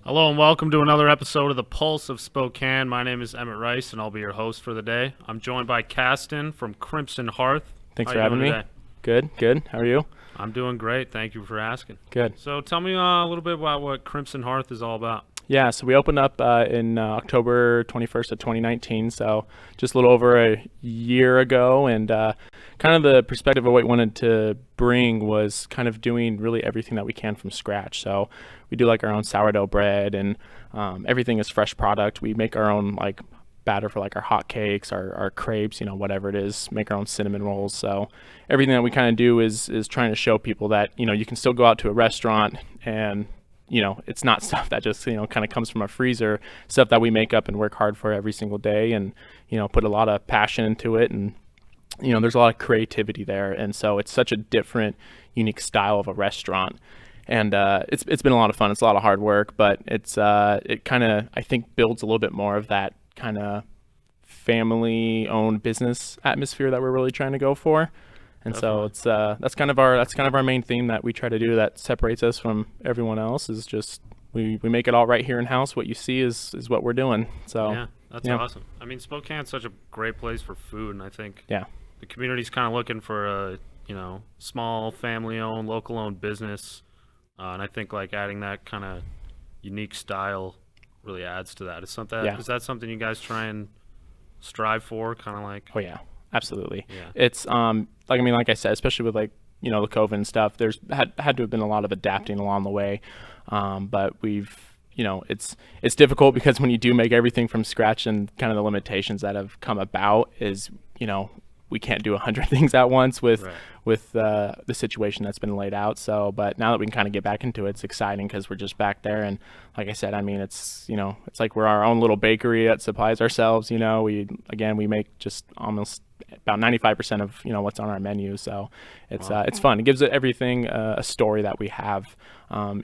Hello and welcome to another episode of the Pulse of Spokane. My name is Emmet Rice and I'll be your host for the day. I'm joined by Kaston from Crimson Hearth. Thanks How for you having doing me. today? Good. How are you? I'm doing great. Thank you for asking. Good. So tell me a little bit about what Crimson Hearth is all about. Yeah, so we opened up in October 21st of 2019, so just a little over a year ago, and kind of the perspective of what we wanted to bring was kind of doing really everything that we can from scratch. So we do like our own sourdough bread, and everything is fresh product. We make our own like batter for like our hot cakes, our crepes, whatever it is, make our own cinnamon rolls. So everything that we kind of do is trying to show people that, you can still go out to a restaurant and it's not stuff that just, kind of comes from a freezer, stuff that we make up and work hard for every single day and, put a lot of passion into it. And, there's a lot of creativity there. And so it's such a different, unique style of a restaurant. And it's been a lot of fun. It's a lot of hard work, but it kind of, I think, builds a little bit more of that kind of family-owned business atmosphere that we're really trying to go for. And Definitely. so it's that's kind of our main theme that we try to do that separates us from everyone else is just we make it all right here in house. What you see is what we're doing. So Yeah, that's yeah. awesome. I mean, Spokane's such a great place for food, and I think Yeah. the community's kind of looking for a, small family-owned, local-owned business. And I think like adding that kind of unique style really adds to that. Yeah. Is that something you guys try and strive for? Kind of like, Oh yeah, absolutely. yeah, It's like I said, especially with like the COVID and stuff. There's had to have been a lot of adapting along the way, but we've it's difficult because when you do make everything from scratch and kind of the limitations that have come about is we can't do 100 things at once with right. the situation that's been laid out. So, but now that we can kind of get back into it, it's exciting because we're just back there. And like I said, I mean, it's it's like we're our own little bakery that supplies ourselves. We make just almost about 95% of what's on our menu. So it's fun. It gives it everything a story that we have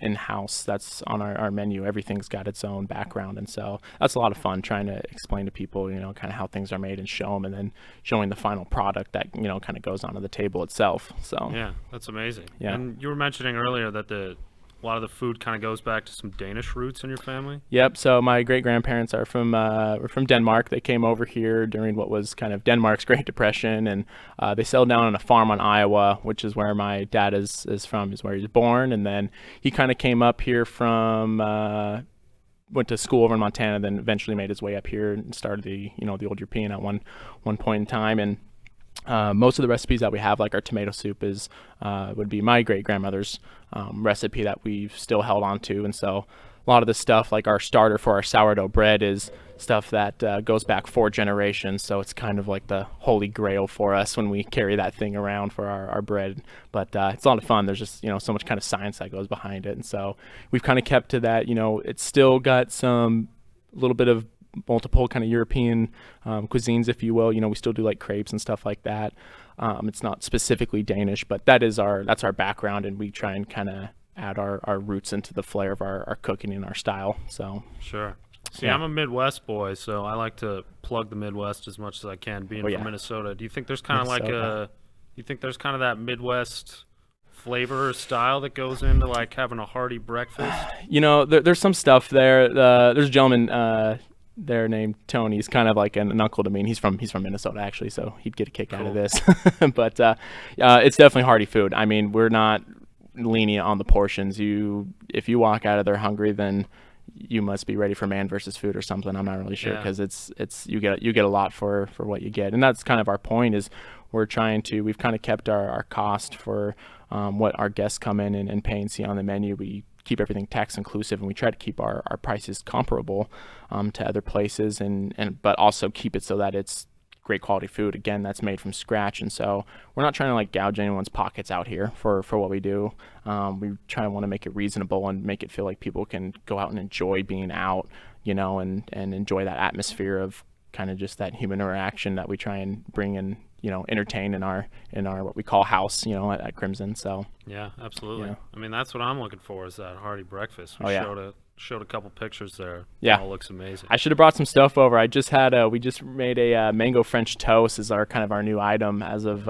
in house that's on our menu. Everything's got its own background, and so that's a lot of fun trying to explain to people kind of how things are made and show them, and then showing the final product that kind of goes onto the table itself. So Yeah, that's amazing. Yeah. And you were mentioning earlier that a lot of the food kind of goes back to some Danish roots in your family. Yep. So my great grandparents are were from Denmark. They came over here during what was kind of Denmark's Great Depression, and they settled down on a farm on Iowa, which is where my dad is from, is where he was born. And then he kind of came up here from went to school over in Montana, then eventually made his way up here and started the the Old European at one point in time. And most of the recipes that we have, like our tomato soup, would be my great grandmother's recipe that we've still held on to. And so a lot of the stuff, like our starter for our sourdough bread, is stuff that goes back 4 generations. So it's kind of like the holy grail for us when we carry that thing around for our bread. But it's a lot of fun. There's just so much kind of science that goes behind it. And so we've kind of kept to that. It's still got some little bit of multiple kind of European cuisines, if you will. We still do like crepes and stuff like that. It's not specifically Danish, but that's our background, and we try and kind of add our roots into the flair of our cooking and our style. So Sure. See, Yeah. I'm a Midwest boy, so I like to plug the Midwest as much as I can, being Yeah. from Minnesota. Do you think there's kind of Minnesota. that Midwest flavor or style that goes into like having a hearty breakfast? There's some stuff there. There's a gentleman there named Tony. He's kind of like an uncle to me, and he's from Minnesota actually, so he'd get a kick out of Cool. this. But it's definitely hearty food. I mean, we're not lenient on the portions. If you walk out of there hungry, then you must be ready for man versus food or something. I'm not really sure, Yeah. because it's you get a lot for what you get, and that's kind of our point. Is we've kind of kept our cost for what our guests come in and pay and see on the menu. We keep everything tax inclusive, and we try to keep our prices comparable to other places, but also keep it so that it's great quality food, again, that's made from scratch. And so we're not trying to like gouge anyone's pockets out here for what we do. We try to want to make it reasonable and make it feel like people can go out and enjoy being out, and enjoy that atmosphere of kind of just that human interaction that we try and bring and entertain in our what we call house, at Crimson. So Yeah, absolutely. Yeah. I mean, that's what I'm looking for, is that hearty breakfast. We Oh, yeah. showed a couple pictures there. Yeah. It all looks amazing. I should have brought some stuff over. I just had we just made a mango French toast as our kind of our new item as of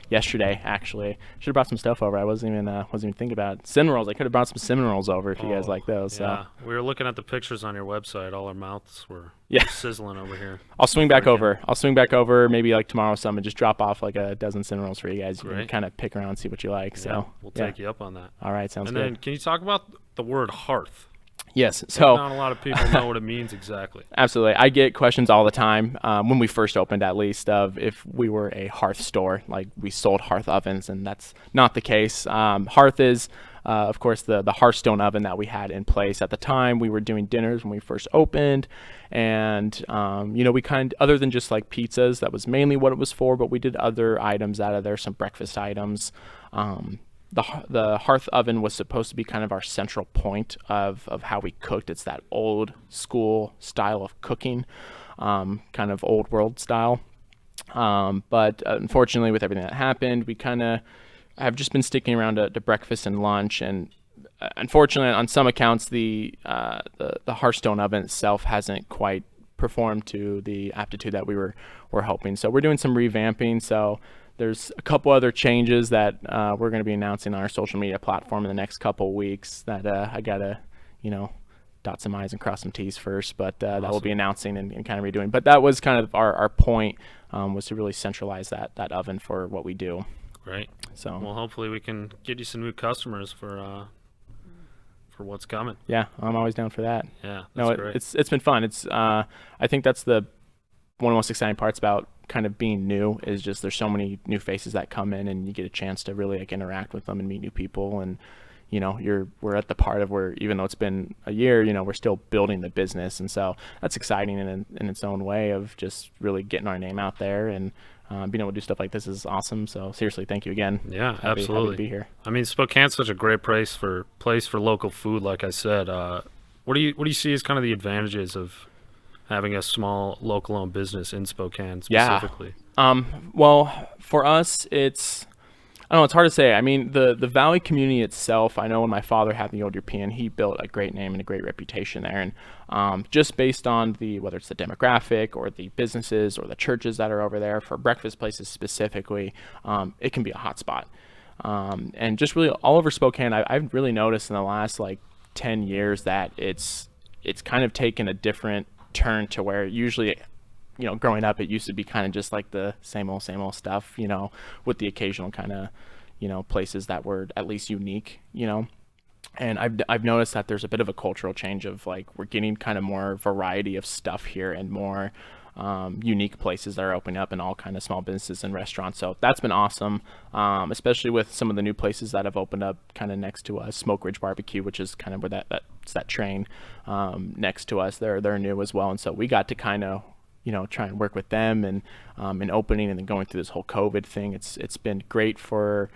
yesterday. Actually, should have brought some stuff over. I wasn't even thinking about it. Cinnamon rolls. I could have brought some cinnamon rolls over if you guys like those. Yeah, so. we were looking at the pictures on your website. All our mouths were Yeah. sizzling over here. I'll swing back over. I'll swing back over maybe like tomorrow or something and just drop off like a dozen cinnamon rolls for you guys. You can kind of pick around and see what you like. Yeah, So we'll take you up on that. All right, sounds good. And then can you talk about the word hearth? Yes. So not a lot of people know what it means exactly. Absolutely. I get questions all the time, when we first opened at least, of if we were a hearth store, like we sold hearth ovens, and that's not the case. Hearth is, of course, the Hearthstone oven that we had in place at the time. We were doing dinners when we first opened, and we other than just like pizzas, that was mainly what it was for, but we did other items out of there, some breakfast items. The hearth oven was supposed to be kind of our central point of how we cooked. It's that old school style of cooking, kind of old world style. But unfortunately, with everything that happened, we kind of have just been sticking around to breakfast and lunch. And unfortunately, on some accounts, the Hearthstone oven itself hasn't quite performed to the aptitude that we're hoping. So we're doing some revamping. So there's a couple other changes that we're going to be announcing on our social media platform in the next couple weeks that I got to, dot some I's and cross some T's first, but that we'll be announcing and kind of redoing. But that was kind of our point, was to really centralize that oven for what we do. Great. So, well, hopefully we can get you some new customers for what's coming. Yeah, I'm always down for that. Yeah, that's great. It's been fun. It's I think that's one of the most exciting parts about kind of being new is just there's so many new faces that come in and you get a chance to really like interact with them and meet new people. And we're at the part of where, even though it's been a year, we're still building the business, and so that's exciting in its own way of just really getting our name out there, and being able to do stuff like this is awesome. So seriously, thank you again. Yeah, happy absolutely. to be here. I mean, Spokane's such a great place for local food. Like I said, what do you see as kind of the advantages of having a small local owned business in Spokane specifically? Well, for us, it's hard to say. I mean, the Valley community itself, I know when my father had the Old European, he built a great name and a great reputation there. And just based on whether it's the demographic or the businesses or the churches that are over there, for breakfast places specifically, it can be a hot spot. And just really all over Spokane, I've really noticed in the last like 10 years that it's kind of taken a different turn to where usually, growing up, it used to be kind of just like the same old stuff, with the occasional kind of, places that were at least unique, and I've noticed that there's a bit of a cultural change of like, we're getting kind of more variety of stuff here and more unique places that are opening up, and all kind of small businesses and restaurants. So that's been awesome, especially with some of the new places that have opened up kind of next to us. Smoke Ridge Barbecue, which is kind of where that's that train next to us. They're new as well, and so we got to kind of try and work with them and opening and then going through this whole COVID thing. It's been great for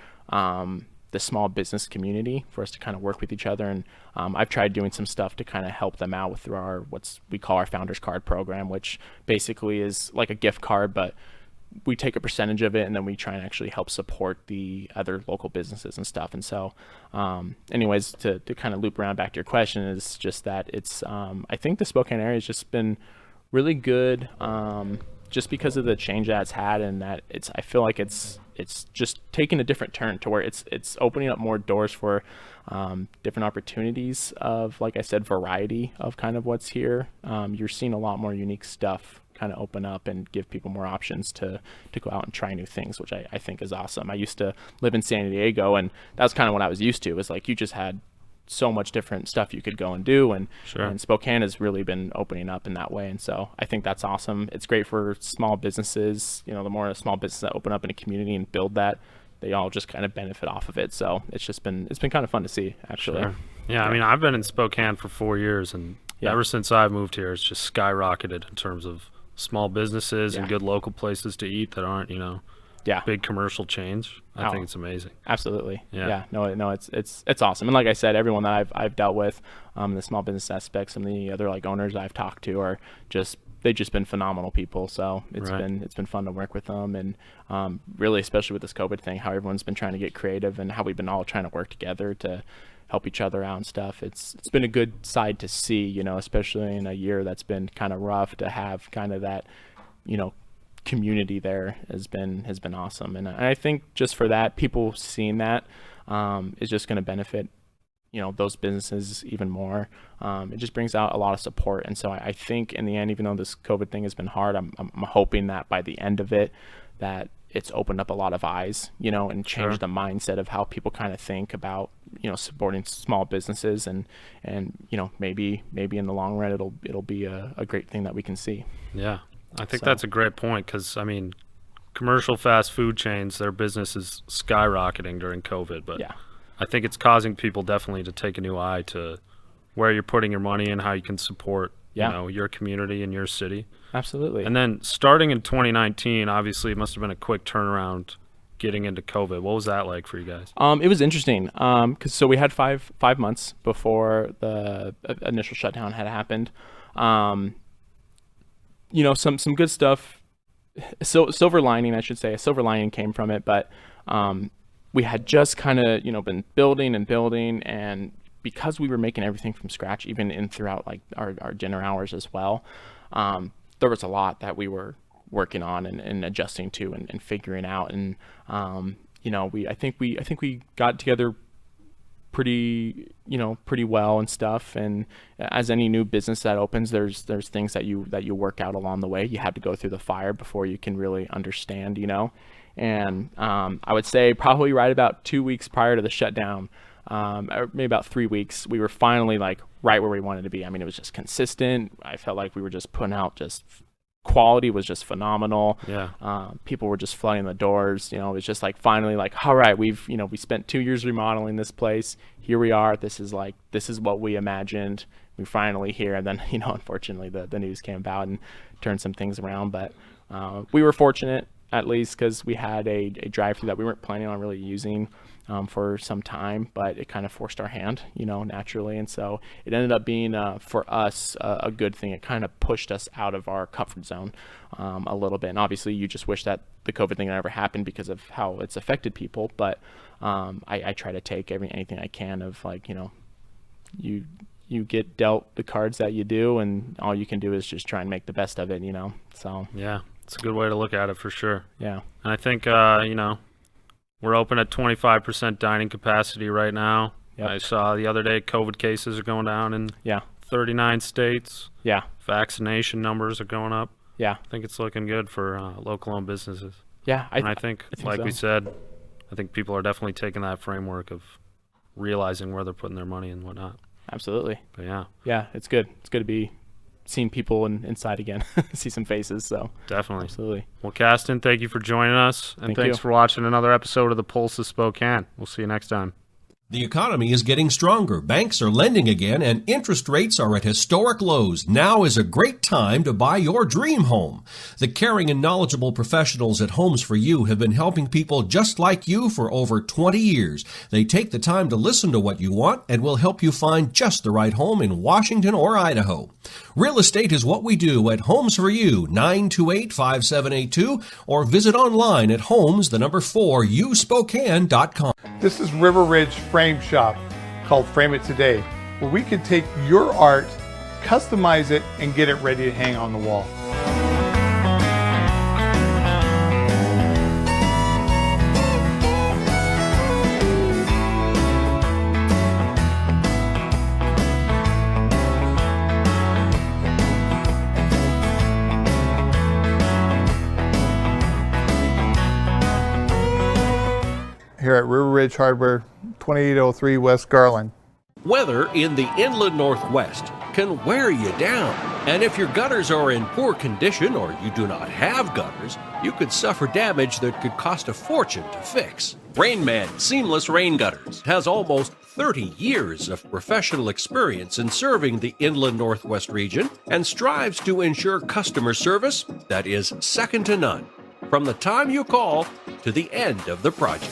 the small business community for us to kind of work with each other. And I've tried doing some stuff to kind of help them out through our we call our Founders Card program, which basically is like a gift card, but we take a percentage of it and then we try and actually help support the other local businesses and stuff. And so anyways, to kind of loop around back to your question, is just that it's I think the Spokane area has just been really good, just because of the change that it's had, and that I feel like it's just taking a different turn to where it's opening up more doors for different opportunities of, like I said, variety of kind of what's here. You're seeing a lot more unique stuff kind of open up and give people more options to go out and try new things, which I think is awesome. I used to live in San Diego, and that's kind of what I was used to. It was like you just had so much different stuff you could go and do, and Spokane has really been opening up in that way, and so I think that's awesome. It's great for small businesses. The more small businesses that open up in a community and build that, they all just kind of benefit off of it. So it's been kind of fun to see, actually. Sure. Yeah, I mean, I've been in Spokane for 4 years, and ever since I've moved here, it's just skyrocketed in terms of small businesses and good local places to eat that aren't big commercial chains. I think it's amazing. Absolutely. Yeah. No, it's awesome. And like I said, everyone that I've dealt with, the small business aspects, some of the other like owners I've talked to are they've just been phenomenal people. So it's been fun to work with them, and really, especially with this COVID thing, how everyone's been trying to get creative and how we've been all trying to work together to help each other out and stuff. It's been a good side to see, especially in a year that's been kind of rough, to have kind of that, community there has been awesome. And I think just for that, people seeing that is just going to benefit those businesses even more. It just brings out a lot of support. And so I think in the end, even though this COVID thing has been hard, I'm hoping that by the end of it, that it's opened up a lot of eyes, and changed the mindset of how people kind of think about, supporting small businesses, and maybe in the long run, it'll be a great thing that we can see. Yeah. I think that's a great point, because commercial fast food chains, their business is skyrocketing during COVID, but I think it's causing people definitely to take a new eye to where you're putting your money and how you can support your community and your city. Absolutely. And then starting in 2019, obviously it must have been a quick turnaround getting into COVID. What was that like for you guys? It was interesting, because we had five months before the initial shutdown had happened. Some good stuff. So silver lining, I should say, a silver lining came from it, but we had just kind of been building, and because we were making everything from scratch, even in throughout like our dinner hours as well, there was a lot that we were working on and adjusting to and figuring out. And I think we got together pretty well and stuff. And as any new business that opens, there's things that you work out along the way. You have to go through the fire before you can really understand, And I would say probably right about 2 weeks prior to the shutdown, or maybe about 3 weeks, we were finally like right where we wanted to be. I mean, it was just consistent. I felt like we were just putting out quality was just phenomenal. Yeah. People were just flooding the doors. It was just like finally like, all right, we spent 2 years remodeling this place. Here we are. This is what we imagined. We're finally here. And then, unfortunately the news came about and turned some things around. But we were fortunate, at least, because we had a drive-through that we weren't planning on really using for some time, but it kind of forced our hand, naturally. And so it ended up being, for us, a good thing. It kind of pushed us out of our comfort zone a little bit. And obviously you just wish that the COVID thing never happened because of how it's affected people. But I try to take anything I can of like, you get dealt the cards that you do, and all you can do is just try and make the best of it, so. Yeah, it's a good way to look at it for sure. Yeah. And I think, we're open at 25% dining capacity right now. Yep. I saw the other day COVID cases are going down in 39 states. Yeah. Vaccination numbers are going up. Yeah. I think it's looking good for local-owned businesses. Yeah. I think like we said, I think people are definitely taking that framework of realizing where they're putting their money and whatnot. Absolutely. But yeah. Yeah, it's good. It's good to be seeing people inside again, see some faces. So definitely. Absolutely. Well, Kaston, thank you for joining us, and thanks for watching another episode of the Pulse of Spokane. We'll see you next time. The economy is getting stronger. Banks are lending again, and interest rates are at historic lows. Now is a great time to buy your dream home. The caring and knowledgeable professionals at Homes for You have been helping people just like you for over 20 years. They take the time to listen to what you want and will help you find just the right home in Washington or Idaho. Real estate is what we do at Homes for You, 928-5782, or visit online at homes4uspokane.com. This is River Ridge Frame Shop, called Frame It Today, where we can take your art, customize it, and get it ready to hang on the wall. Here at River Ridge Hardware, 2803 West Garland. Weather in the inland northwest can wear you down. And if your gutters are in poor condition or you do not have gutters, you could suffer damage that could cost a fortune to fix. Rainman Seamless Rain Gutters has almost 30 years of professional experience in serving the inland northwest region and strives to ensure customer service that is second to none from the time you call to the end of the project.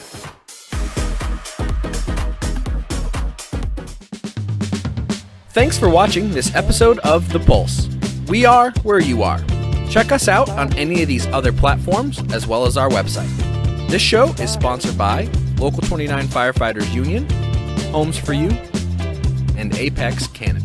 Thanks for watching this episode of The Pulse. We are where you are. Check us out on any of these other platforms as well as our website. This show is sponsored by Local 29 Firefighters Union, Homes for You, and Apex Canopy.